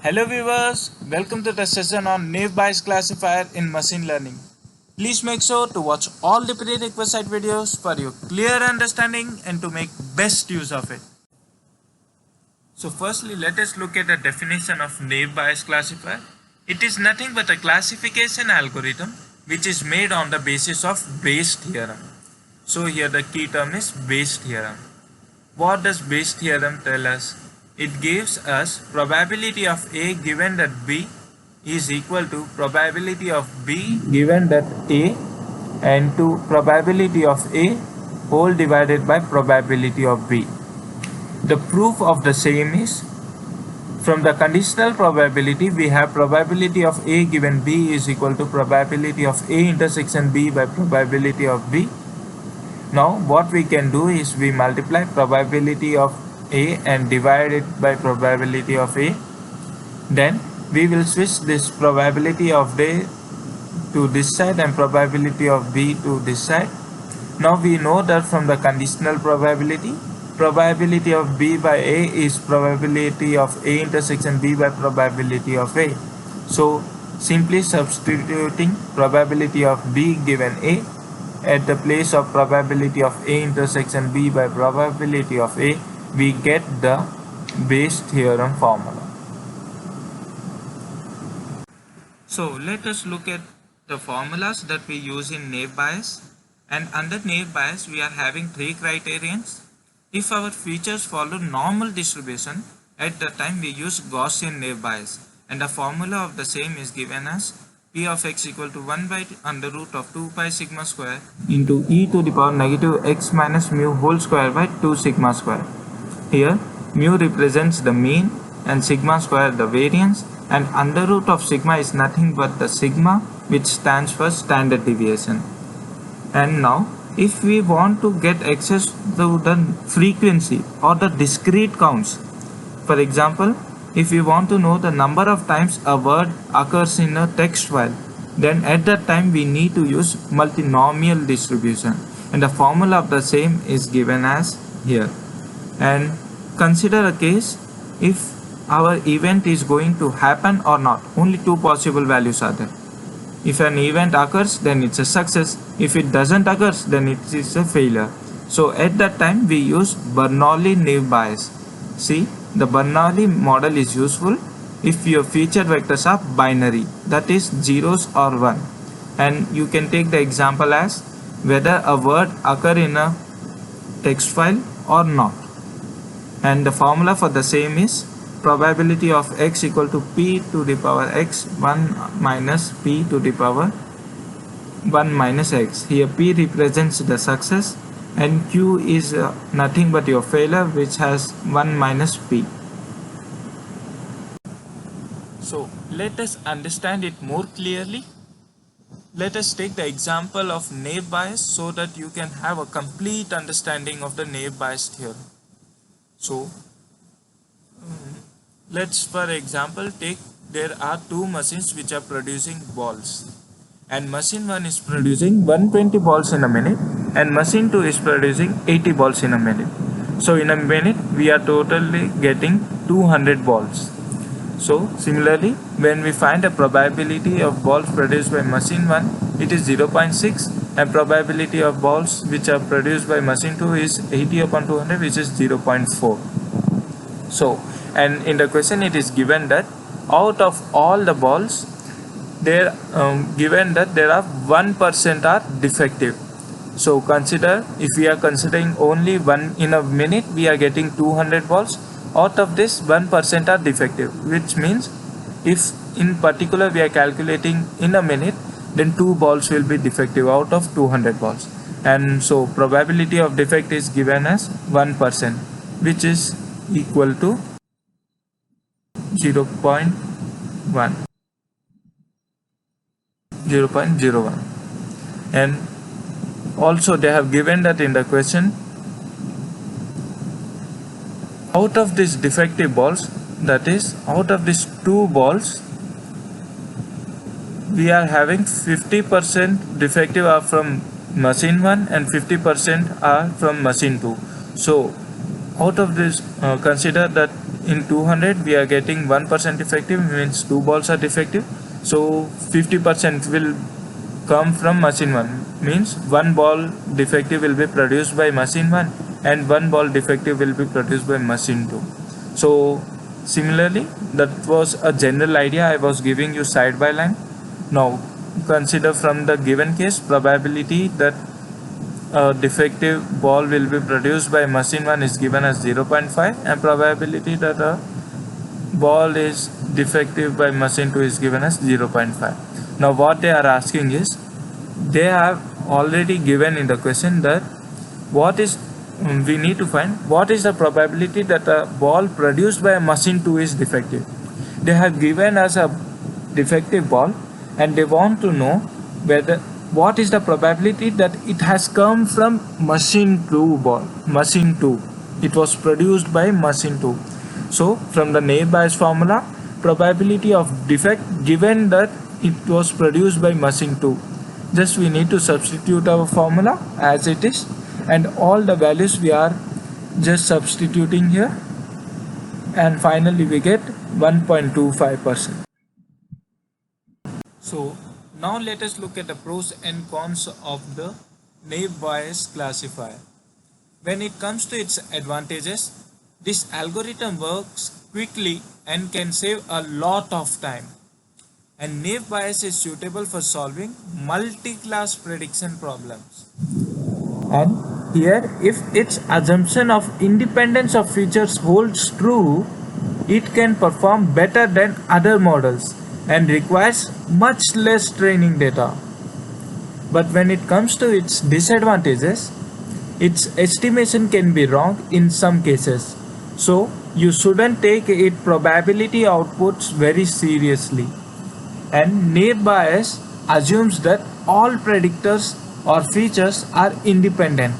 Hello viewers, welcome to the session on Naïve Bayes Classifier in Machine Learning. Please make sure to watch all the prerequisite videos for your clear understanding and to make best use of it. So firstly, let us look at the definition of Naïve Bayes Classifier. It is nothing but a classification algorithm which is made on the basis of Bayes theorem. So here the key term is Bayes theorem. What does Bayes theorem tell us? It gives us probability of A given that B is equal to probability of B given that A and to probability of A whole divided by probability of B. The proof of the same is from the conditional probability we have probability of A given B is equal to probability of A intersection B by probability of B. Now what we can do is we multiply probability of A and divide it by probability of A. Then we will switch this probability of A to this side and probability of B to this side. Now we know that from the conditional probability of B by A is probability of A intersection B by probability of A. So simply substituting probability of B given A at the place of probability of A intersection B by probability of A, we get the Bayes theorem formula. So let us look at the formulas that we use in Naïve Bayes, and under Naïve Bayes we are having three criterions. If our features follow normal distribution, at the time we use Gaussian Naïve Bayes, and the formula of the same is given as P of x equal to 1 by under root of 2 pi sigma square into e to the power negative x minus mu whole square by 2 sigma square. Here mu represents the mean and sigma square the variance, and under root of sigma is nothing but the sigma, which stands for standard deviation. And now if we want to get access to the frequency or the discrete counts, for example, if we want to know the number of times a word occurs in a text file, then at that time we need to use multinomial distribution, and the formula of the same is given as here. And consider a case if our event is going to happen or not. Only two possible values are there. If an event occurs, then it's a success. If it doesn't occur, then it is a failure. So at that time we use Bernoulli-Naïve Bayes. See, the Bernoulli model is useful if your feature vectors are binary, that is zeros or 1, and you can take the example as whether a word occur in a text file or not. And the formula for the same is probability of x equal to p to the power x 1 minus p to the power 1 minus x. Here p represents the success and q is nothing but your failure, which has 1 minus p. So let us understand it more clearly. Let us take the example of Naïve Bayes so that you can have a complete understanding of the Naïve Bayes theorem. So let's for example take there are two machines which are producing balls, and machine 1 is producing 120 balls in a minute and machine 2 is producing 80 balls in a minute. So in a minute we are totally getting 200 balls. So similarly, when we find a probability of balls produced by machine 1, it is 0.6, and probability of balls which are produced by machine 2 is 80 upon 200, which is 0.4. So, and in the question it is given that out of all the balls, there given that there are 1% are defective. So consider, if we are considering only one in a minute, we are getting 200 balls. Out of this 1% are defective, which means if in particular we are calculating in a minute, then 2 balls will be defective out of 200 balls, and so probability of defect is given as 1%, which is equal to 0.1. And also they have given that in the question, out of these defective balls, that is out of these 2 balls, we are having 50% defective are from machine 1 and 50% are from machine 2. So out of this, consider that in 200 we are getting 1% defective, means 2 balls are defective. So 50% will come from machine 1, means 1 ball defective will be produced by machine 1 and 1 ball defective will be produced by machine 2. So similarly, that was a general idea I was giving you side by line. Now consider from the given case, probability that a defective ball will be produced by machine 1 is given as 0.5 and probability that a ball is defective by machine 2 is given as 0.5. Now what they are asking is, they have already given in the question that what is we need to find what is the probability that a ball produced by a machine 2 is defective. They have given us a defective ball and they want to know whether what is the probability that it has come from machine 2 ball, machine 2. It was produced by machine 2. So from the Naïve Bayes formula, probability of defect given that it was produced by machine 2. Just we need to substitute our formula as it is, and all the values we are just substituting here, and finally we get 1.25%. So now let us look at the pros and cons of the Naïve Bayes classifier. When it comes to its advantages, this algorithm works quickly and can save a lot of time. And Naïve Bayes is suitable for solving multi-class prediction problems. And here, if its assumption of independence of features holds true, it can perform better than other models and requires much less training data. But when it comes to its disadvantages, its estimation can be wrong in some cases. So you shouldn't take its probability outputs very seriously. And Naïve Bayes assumes that all predictors or features are independent,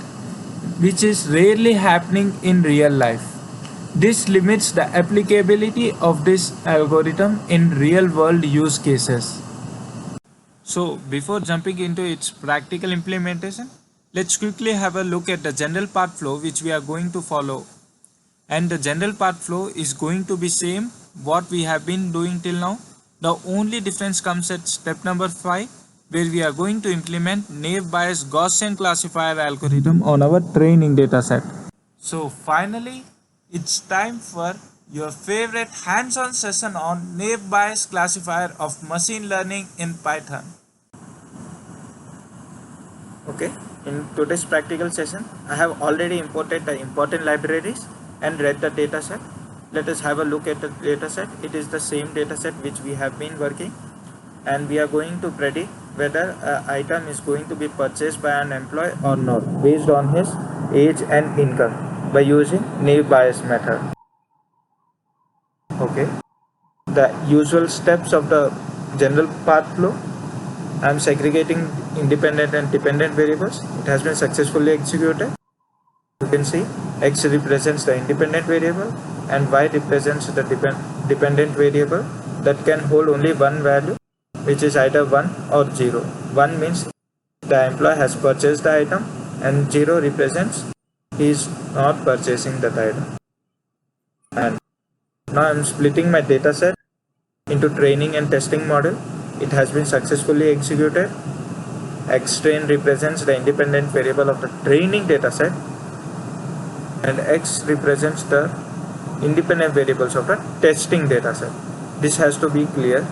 which is rarely happening in real life. This limits the applicability of this algorithm in real-world use cases. So before jumping into its practical implementation, let's quickly have a look at the general path flow which we are going to follow. And the general path flow is going to be same what we have been doing till now. The only difference comes at step number 5, where we are going to implement Naïve Bayes Gaussian classifier algorithm on our training dataset. So finally, it's time for your favorite hands-on session on Naïve Bayes classifier of machine learning in Python. Okay, in today's practical session, I have already imported the important libraries and read the dataset. Let us have a look at the dataset. It is the same dataset which we have been working, and we are going to predict whether an item is going to be purchased by an employee or not based on his age and income by using Naïve Bayes method. Okay, the usual steps of the general path flow. I am segregating independent and dependent variables. It has been successfully executed. You can see X represents the independent variable and Y represents the dependent variable that can hold only one value, which is either 1 or 0. 1 means the employee has purchased the item, and 0 represents he is not purchasing that item. And now I am splitting my dataset into training and testing model. It has been successfully executed. Xtrain represents the independent variable of the training dataset, and X represents the independent variables of the testing dataset. This has to be clear.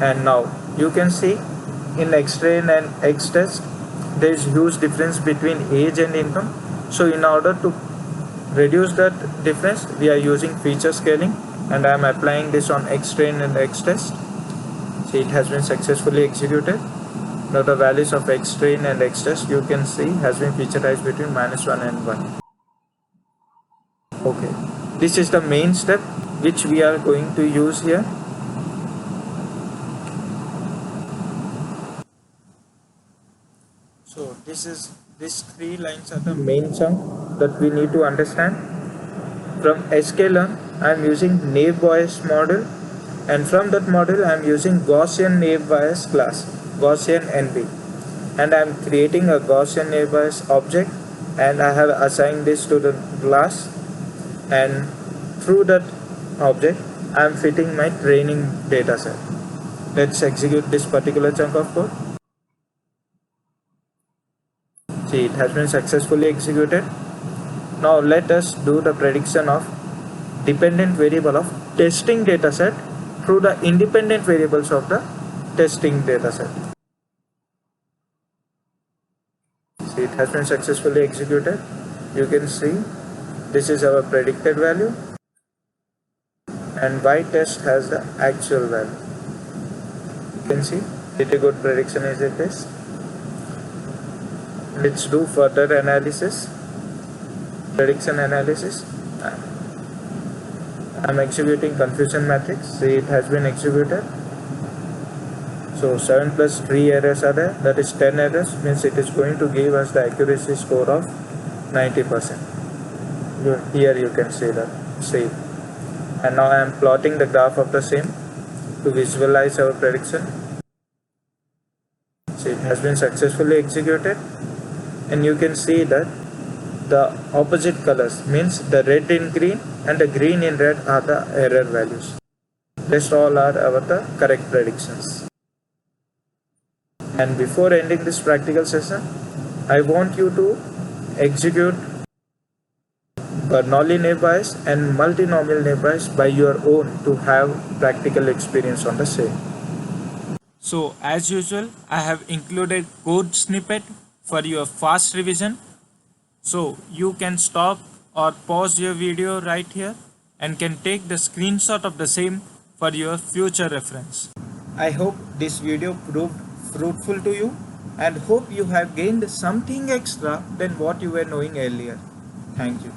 And now you can see in Xtrain and Xtest there is huge difference between age and income. So in order to reduce that difference, we are using feature scaling, and I am applying this on Xtrain and Xtest. See, it has been successfully executed. Now the values of Xtrain and Xtest you can see has been featurized between -1 and 1. Okay, this is the main step which we are going to use here. So these 3 lines are the main chunk that we need to understand. From sklearn, I am using Naïve Bayes model, and from that model I am using Gaussian Naïve Bayes class, Gaussian NB, and I am creating a Gaussian Naïve Bayes object, and I have assigned this to the class, and through that object I am fitting my training data set. Let's execute this particular chunk of code. See, it has been successfully executed. Now let us do the prediction of dependent variable of testing data set through the independent variables of the testing data set. See, it has been successfully executed. You can see this is our predicted value and y test has the actual value. You can see pretty good prediction is it is. Let's do further analysis, prediction analysis. I'm executing confusion matrix. See, it has been executed. So 7 plus 3 errors are there, that is 10 errors, means it is going to give us the accuracy score of 90%. Here you can see that. See, and now I am plotting the graph of the same to visualize our prediction. See, it has been successfully executed, and you can see that the opposite colors, means the red in green and the green in red, are the error values. Rest all are the correct predictions. And before ending this practical session, I want you to execute Bernoulli Naïve Bayes and multinomial Naïve Bayes by your own to have practical experience on the same. So as usual, I have included code snippet for your fast revision. So you can stop or pause your video right here and can take the screenshot of the same for your future reference. I hope this video proved fruitful to you and hope you have gained something extra than what you were knowing earlier. Thank you.